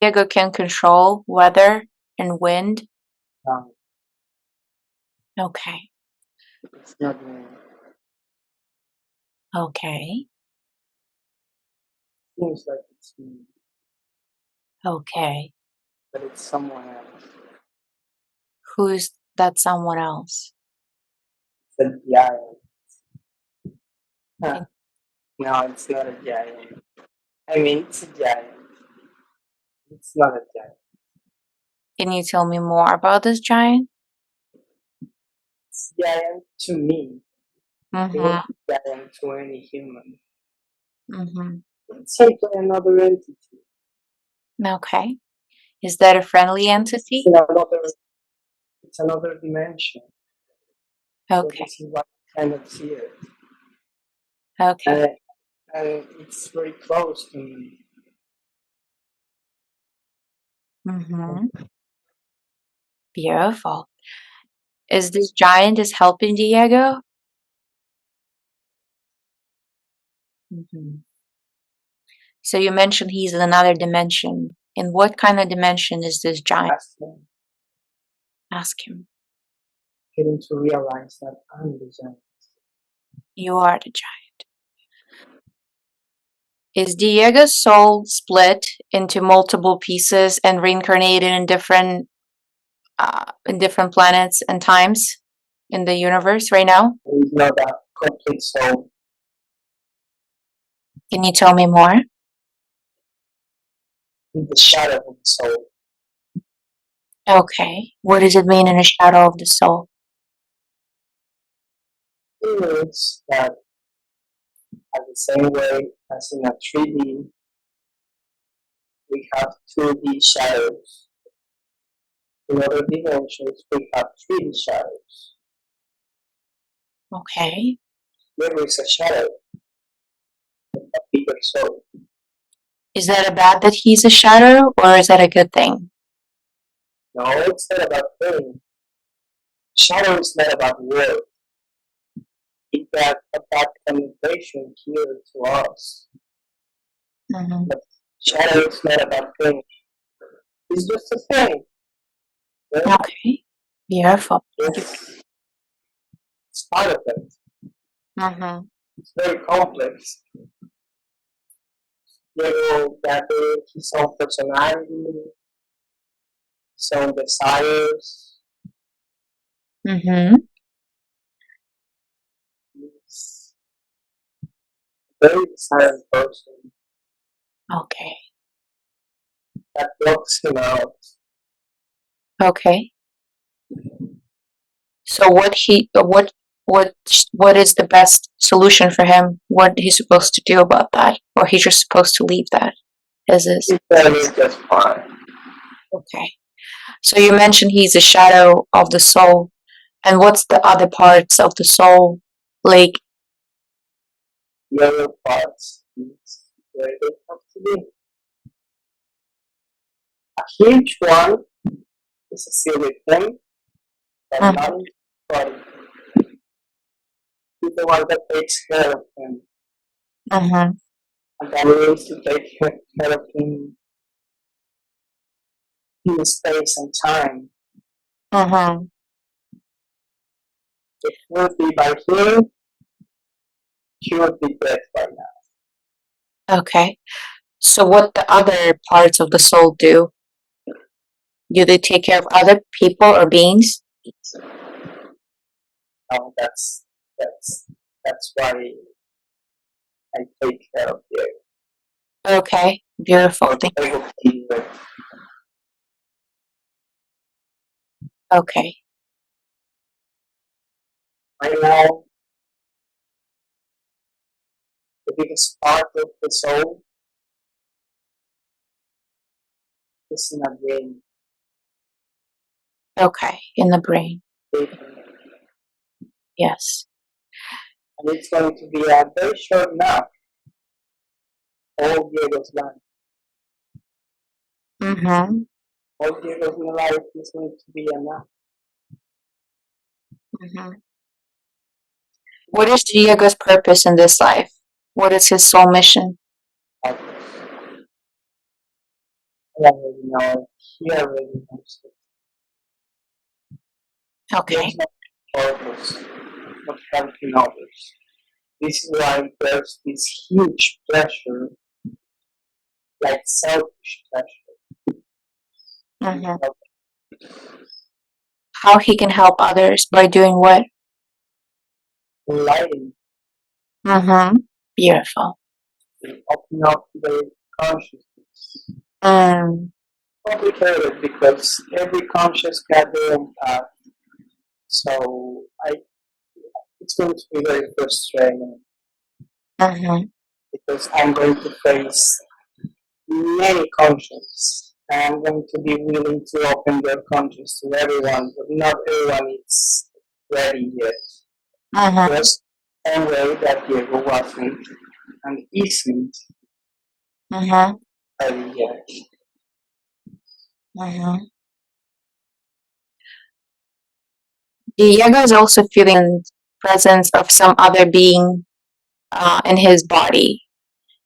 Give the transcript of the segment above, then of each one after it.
Diego can control weather and wind? No, Okay. it's not me. Okay. Seems like it's me, Okay. but it's someone else. Who's that someone else? It's a giant. Huh. Can, No, it's not a giant. I mean, it's a giant. It's not a giant. can you tell me more about this giant? It's giant to me. It Mm-hmm. would be giant to any human. Mm-hmm. It's simply another entity. Okay. Is that a friendly entity? It's another dimension. So Okay. this is why I cannot see it. Okay. And it's very close to me. Mm-hmm. Beautiful. Is this giant is helping Diego? Mm-hmm. So you mentioned he's in another dimension. In what kind of dimension is this giant? Ask him, Ask him. getting to realize that I'm the giant. You are the giant. Is Diego's soul split into multiple pieces and reincarnated in different planets and times in the universe right now? He's not a complete soul. Can you tell me more? He's the shadow of the soul. Okay. What does it mean in a shadow of the soul? It means that at the same way as in a 3D, we have 2D shadows. In other dimensions, we have 3D shadows. Okay. There is a shadow, a bigger soul. Is that a bad that he's a shadow, or is that a good thing? No, it's not about thing. Shadow is not about word. It got a bad connotation here to us. Mm-hmm. But shadow is not about thing. It's just a thing. Right? Okay. Beautiful. It's part of it. Mm-hmm. It's very complex. Diego gathered his own personality, his own desires. Mm-hmm. He's a very silent person Okay. that blocks him out. Okay. So what is the best solution for him? What he's supposed to do about that? Or he's just supposed to leave that as is? He said he's just fine. Okay. So you mentioned he's a shadow of the soul. And what's the other parts of the soul? Like, The other parts is where they have to be. A huge one is still with him, but mm-hmm. not in his body. He's the one that takes care of him. Mm-hmm. And that means to take care of him in space and time. Mm-hmm. If it would be by him, he would be dead by now. Okay. So what the other parts of the soul do? Do they take care of other people or beings? That's why I take care of you. Okay. Beautiful. Okay. I know the biggest part of the soul is in the brain. Okay. In the brain. Yes. And it's going to be a very short nap. All Diego's life. Mm-hmm. All Diego's life is going to be a nap. Mm-hmm. What is Diego's purpose in this life? What is his soul mission? I I already know it. He already knows it. Okay. There's no purpose of helping others. This is why there's this huge pressure, like selfish pressure. Mm-hmm. How he can help others by doing what? Enlightening, Mm-hmm. Beautiful. open up their consciousness. Mm. Complicated because every conscious got their own path. So it's going to be very frustrating Mm-hmm. because I'm going to face many conscience. And I'm going to be willing to open their conscience to everyone, but not everyone is ready yet. Mm-hmm. Just the same way that Diego wasn't and isn't Mm-hmm. ready yet. Mm-hmm. Diego is also feeling presence of some other being in his body.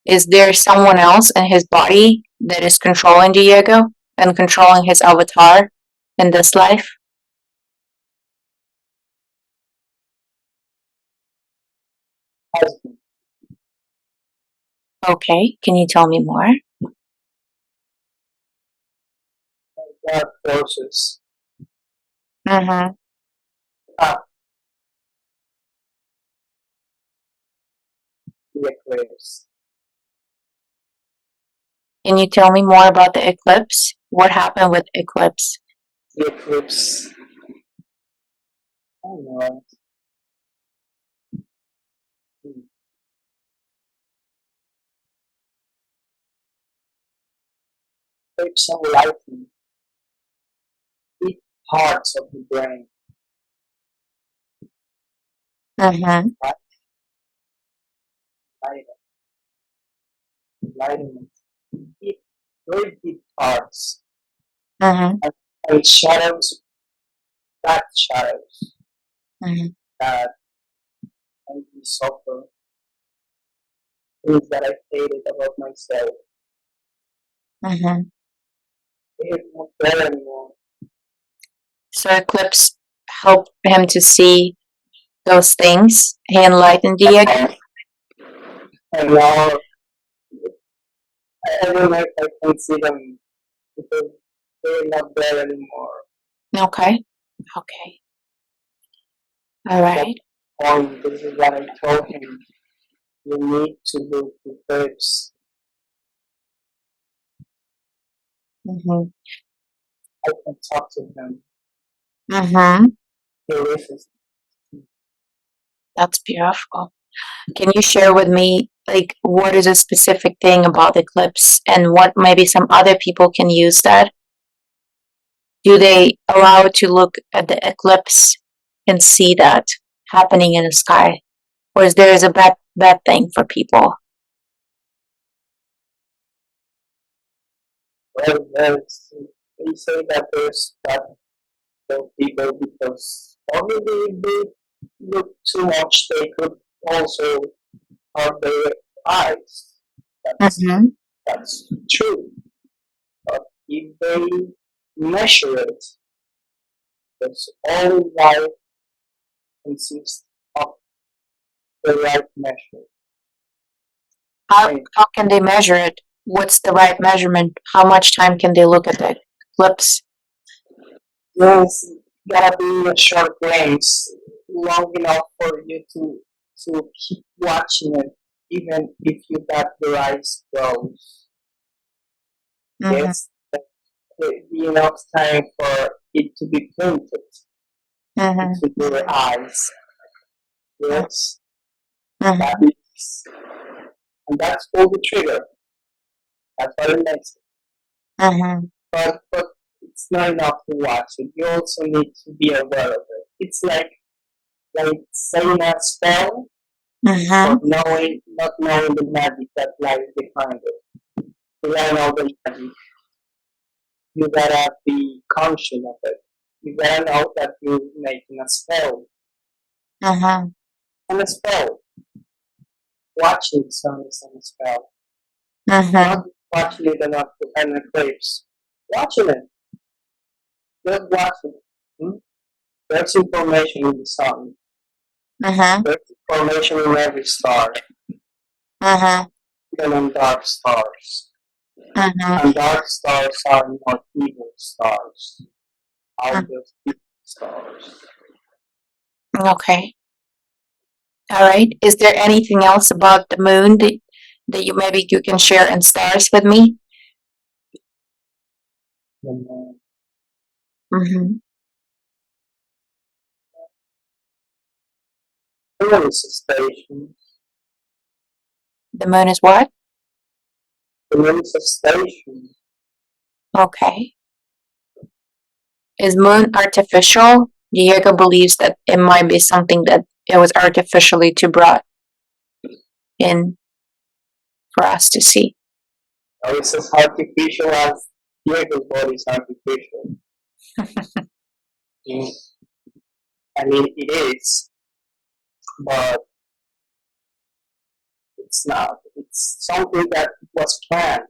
Is there someone else in his body that is controlling Diego and controlling his avatar in this life? Husband, Okay, can you tell me more? dark forces, Mm-hmm. up the eclipse. Can you tell me more about the eclipse? What happened with eclipse? The eclipse, I don't know, eclipse and lightning, deep parts of the brain, Mm-hmm. light, enlightenment, deep, very deep parts, Mm-hmm. and shadows, black shadows Mm-hmm. that make me suffer, things that I hated about myself. Mm-hmm. They're not there anymore. So eclipse helped him to see those things. He enlightened Diego. And now I don't know if I can see them because they're not there anymore. Okay. Okay. All right. This is what I told him. You need to look to first. Mm-hmm. I can talk to him. Mm-hmm. He listens. That's beautiful. Can you share with me, like, what is a specific thing about eclipse and what maybe some other people can use that? Do they allow to look at the eclipse and see that happening in the sky? Or is there a bad thing for people? Well, they say that there's bad for people because obviously if they look too much, they could also hurt their eyes. That's Mm-hmm. that's true. But if they measure it, because all life consists of the right measure. How can they measure it? What's the right measurement? How much time can they look at the eclipse? Yes, gotta be a short glimpse, long enough for you to keep watching it, even if you got your eyes closed. Mm-hmm. Yes, be enough time for it to be printed Mm-hmm. into your eyes. Yes, that Mm-hmm. is, and that's all the trigger. That's what it makes it. Mm-hmm. But it's not enough to watch it. You also need to be aware of it. It's like saying a spell Mm-hmm. but not knowing the magic that lies behind it. To learn all the magic, you gotta be conscious of it. You gotta know that you're making a spell. Mm-hmm. And a spell. Watching sun is a spell. Mm-hmm. Not watching it enough to kind of eclipse. watching it, just watching it. There's information in the sun. There's information in every star, even in dark stars. And dark stars are not evil stars, are just evil stars. Okay. All right. Is there anything else about the moon that you maybe you can share in stars with me? And, Mm-hmm. there is a station. The moon is what? The moon is a station. Okay. Is moon artificial? Diego believes that it might be something that it was artificially to brought in for us to see. Oh, it's as artificial as Diego's body is artificial. I mean, it is, but it's not. It's something that was planned.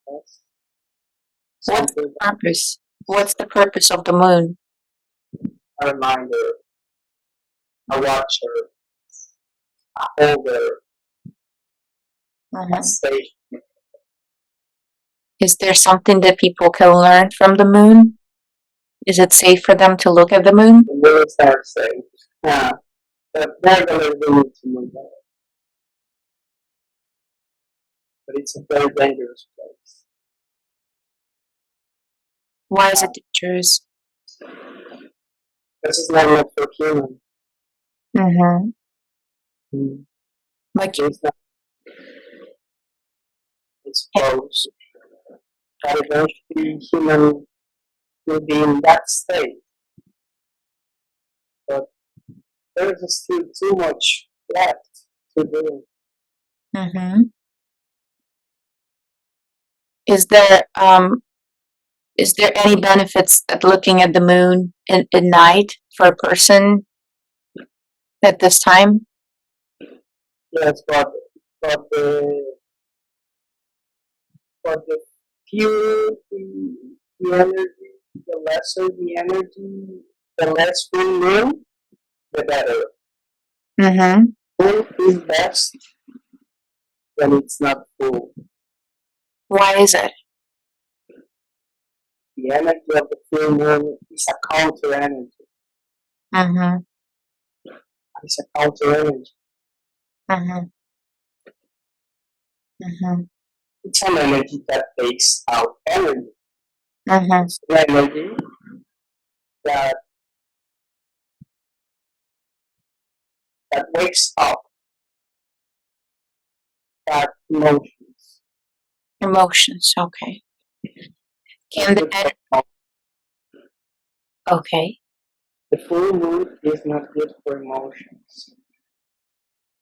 Yes. What's the Something purpose? What's the purpose of the moon? a reminder, a watcher, a holder, a station. Is there something that people can learn from the moon? Is it safe for them to look at the moon? The moon is not safe. Yeah. But they're gonna do it to move there. But it's a very dangerous place. Why is it dangerous? This is not meant for humans. Like It's not exposed. That eventually human will be in that state. But there is still too much left to do. Is there any benefits at looking at the moon at night for a person at this time? Yes, but the fewer the energy, the lesser the energy, the less full moon, the better. Moon is best when it's not full. Why is it? The energy of the full moon is a counter energy. It's a counter energy. It's an energy that takes out energy. It's an energy that wakes up that emotions. Emotions. Okay. Can the okay. The full moon is not good for emotions,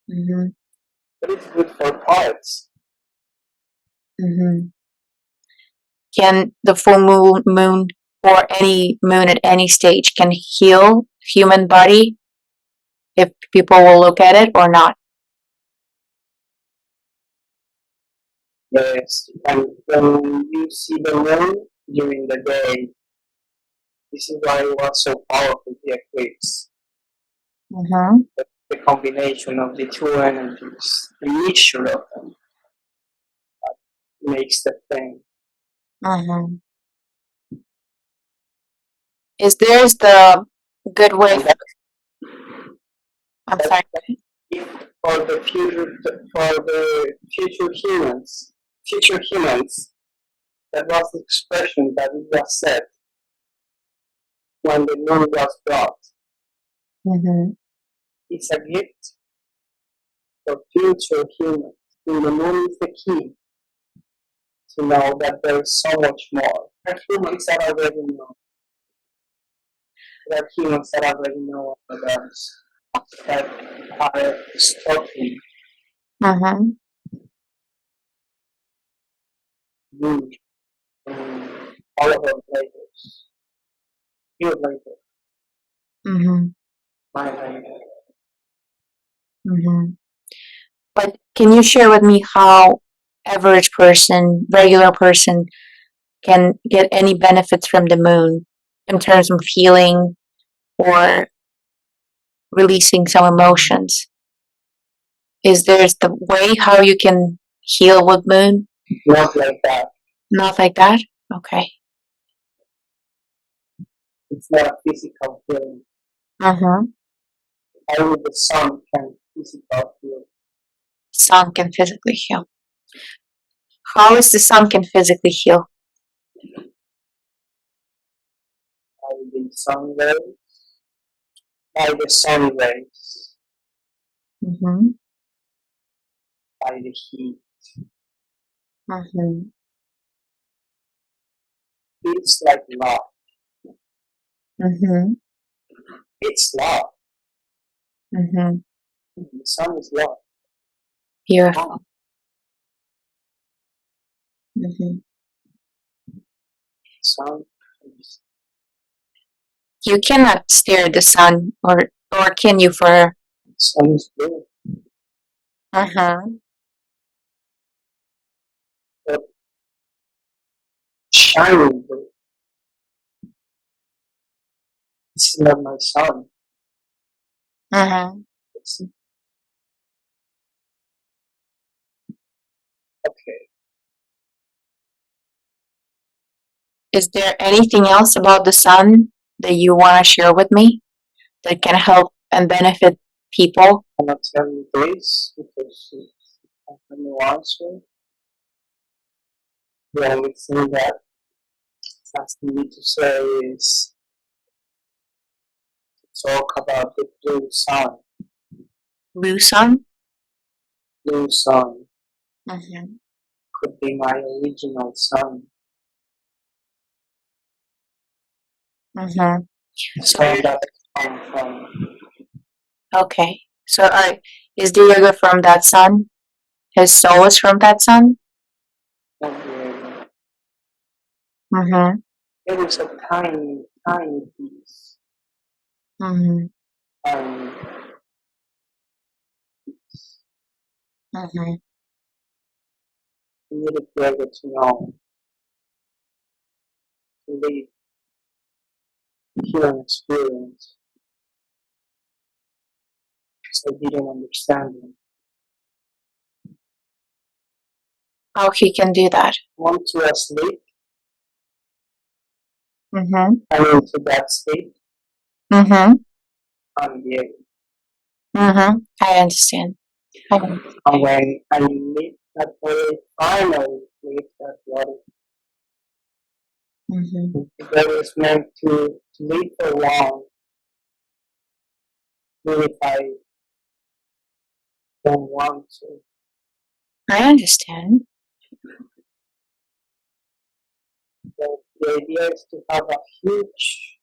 but it's good for parts. Can the full moon or any moon at any stage can heal human body if people will look at it or not? Yes, and when you see the moon during the day, this is why it was so powerful, the eclipse. The combination of the two energies, the mixture of them, makes the thing. Is there's the good way? I'm sorry. For the future humans, that was the expression that it was said when the moon was brought. It's a gift for future humans. And the moon is the key to know that there is so much more. There are humans that already know. There are humans that already know about us, that are stopping you all of our labors. Your labor, my labor. But can you share with me how average person, regular person, can get any benefits from the moon in terms of healing or releasing some emotions? Is there the way how you can heal with moon? Not like that. Not like that? Okay. It's not a physical healing. Mm-hmm. Only the sun can physically heal. Sun can physically heal. How is the sun can physically heal? By the sun rays. By the sun rays. Mm-hmm. By the heat. Mm-hmm. It's like love. Mm-hmm. It's love. Mm-hmm. The sun is love. Beautiful. Mm-hmm. Sun is, You cannot stare at the sun, or can you for? sun is blue. Uh-huh. But shining blue. It's not my sun. Uh-huh. It's okay. Is there anything else about the sun that you want to share with me that can help and benefit people? I cannot tell you this because I have no answer. The only thing that it's asking me to say is to talk about the blue sun. Blue sun? Blue sun Mm-hmm. could be my original sun. Mm-hmm. It's So, from that I come from. okay. So, is Diego from that sun? His soul is from that sun? Not really. Mm-hmm. It was a tiny, tiny piece. Mm-hmm. Tiny piece. Mm-hmm. I needed Diego to know, to live, healing experience. Because I didn't understand him. How he can do that? Want to sleep Mm-hmm. and into that state Mm-hmm. and Diego. Mm-hmm. I understand. And when I leave that body, finally leave that body. Mm-hmm. The body is meant to live for long, even if I don't want to. I understand. The idea is to have a huge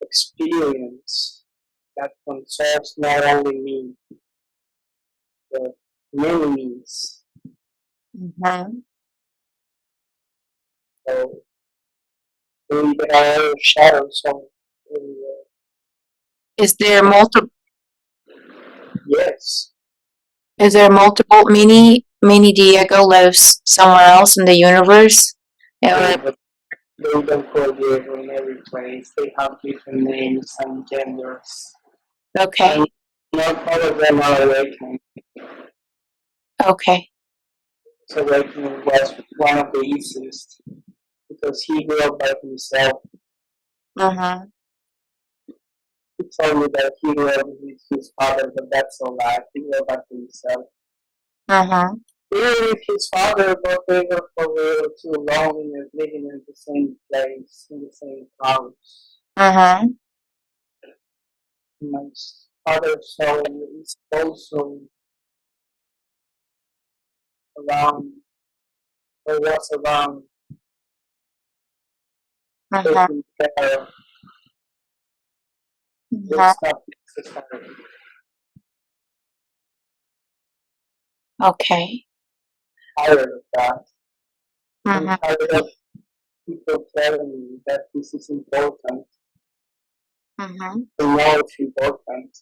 experience that concerns not only me, but many me's. Mm-hmm. So maybe there are other shadows on everywhere. Is there multiple? Yes. Is there multiple mini Diego lives somewhere else in the universe? Or But they don't call Diego in every place. They have different names and genders. okay, And not all of them are awakening. okay. So awakening was one of the easiest because he grew up by himself. Uh-huh. He told me that he grew up with his father, but that's a lie. He grew up by himself. Uh-huh. Even if his father both they were for real too long and living in the same place, in the same house. Uh-huh. My father's soul is also around, or was around, Uh-huh. taking care of. Uh-huh. It's not necessary. Okay. Tired of that. I'm Uh-huh. tired of people telling me that this is important. Uh-huh. I know it's important.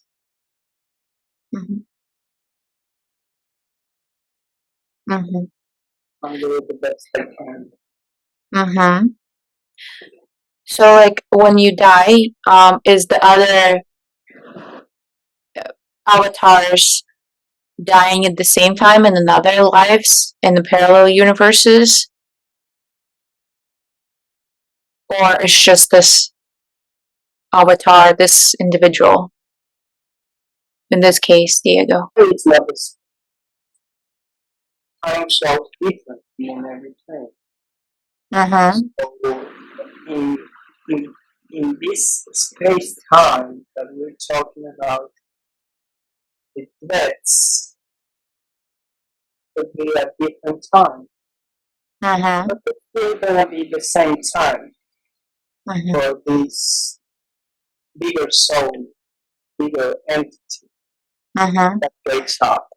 Uh-huh. Uh-huh. I'm doing the best I can. Mm-hmm. So, like, when you die, is the other avatars dying at the same time in another lives in the parallel universes, or it's just this avatar, this individual? In this case, Diego. It's not the time shows different in every time. Mm-hmm. So in, in, in this space time that we're talking about, the threats could be at different time, Mm-hmm. but it's still gonna be the same time Mm-hmm. for this bigger soul, bigger entity Mm-hmm. that wakes up.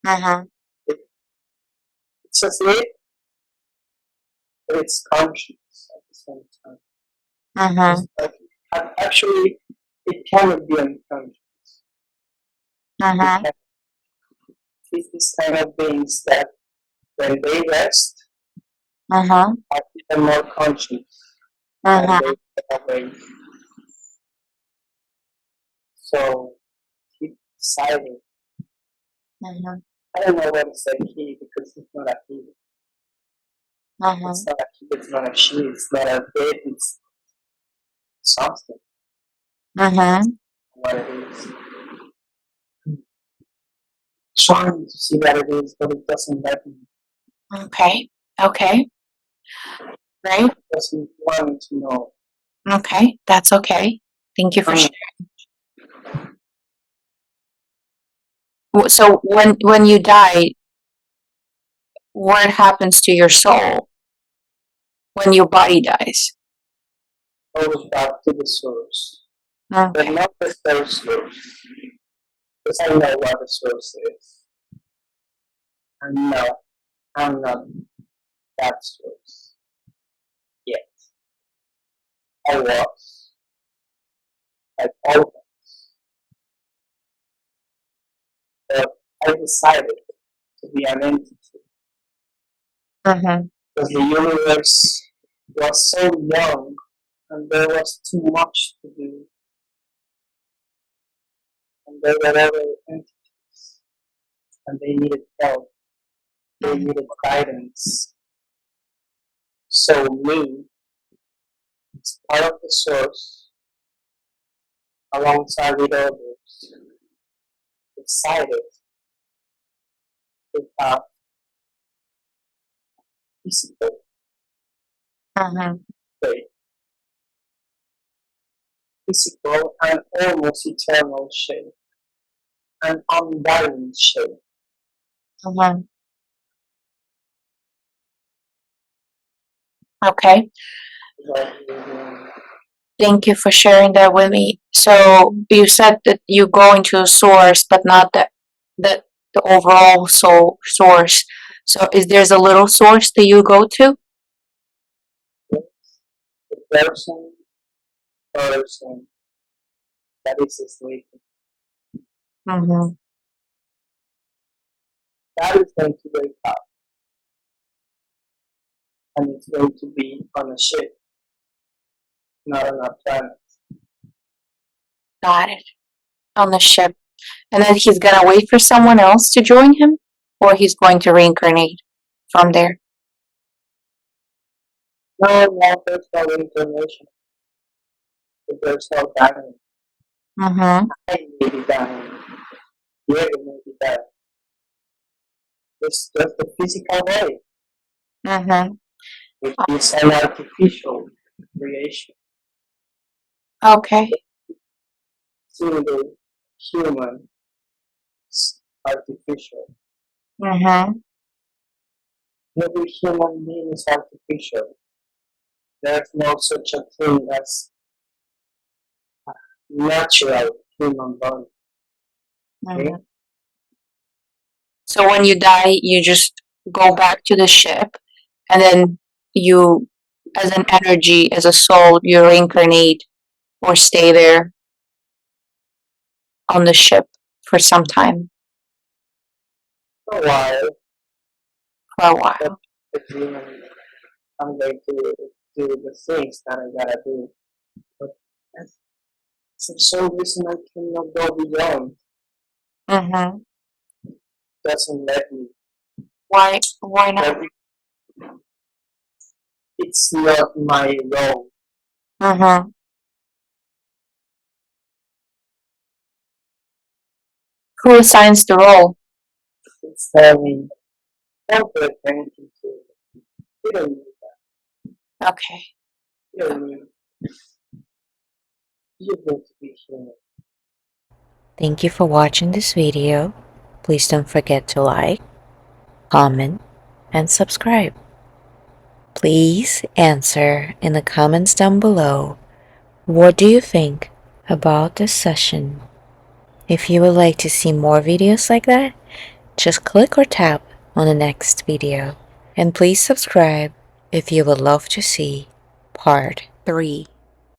Mm-hmm. It, it's asleep, but it's conscious at the same time. Mm-hmm. It's like, actually, it cannot be unconscious. It Mm-hmm. can, it's this kind of beings that when they rest, Mm-hmm. are even more conscious than Mm-hmm. they are awake. So he decided, Mm-hmm. I don't know what to say he because it's not a he. Mm-hmm. It's not a he, it's not a she, it's not a they, it's something, Mm-hmm. what it is. Trying to see what it is, but it doesn't let me. Okay. Okay. Right. It doesn't want me to know. Okay. That's okay. Thank you for Um, sharing. So when you die, what happens to your soul when your body dies? goes back to the source, but Okay. not the first source, because I know what the source is. And no, I'm not that source yet. I was, like all, but I decided to be an entity Mm-hmm. because the universe was so young and there was too much to do, and there were other entities and they needed help, they Mm-hmm. needed guidance. So me, as part of the source, alongside with others, decided to have physical Mm-hmm. faith, physical and almost eternal shape, an undying shape. Mm-hmm. Okay. Like, Thank you for sharing that with me. So you said that you go into a source, but not the overall source. So is there's a little source that you go to? the person that is asleep, Mm-hmm. that is going to wake up and it's going to be on a ship, not on a planet. Got it. On the ship. And then he's gonna wait for someone else to join him? Or he's going to reincarnate from there? No, no, there's no information. There's no dying. Mm-hmm. I may be dying. Diego may be dying. It's just a physical way, Mm-hmm. which is an artificial creation. Okay. Single human is artificial. Mm-hmm. Every human being is artificial. There's no such a thing as natural human body. Okay? Mm-hmm. So when you die, you just go back to the ship, and then you, as an energy, as a soul, you reincarnate or stay there on the ship for some time, For a while, for a but while. the human I'm going to do the things that I gotta do. But for some reason, I cannot go beyond. Mm-hmm. Doesn't let me. Why not? But it's not my role. Mm-hmm. Who assigns the role? It's telling, don't pay attention to it. You don't need that. Okay. You don't need it. You're going to be human. Thank you for watching this video. Please don't forget to like, comment, and subscribe. Please answer in the comments down below, what do you think about this session? If you would like to see more videos like that, just click or tap on the next video. And please subscribe if you would love to see part 3.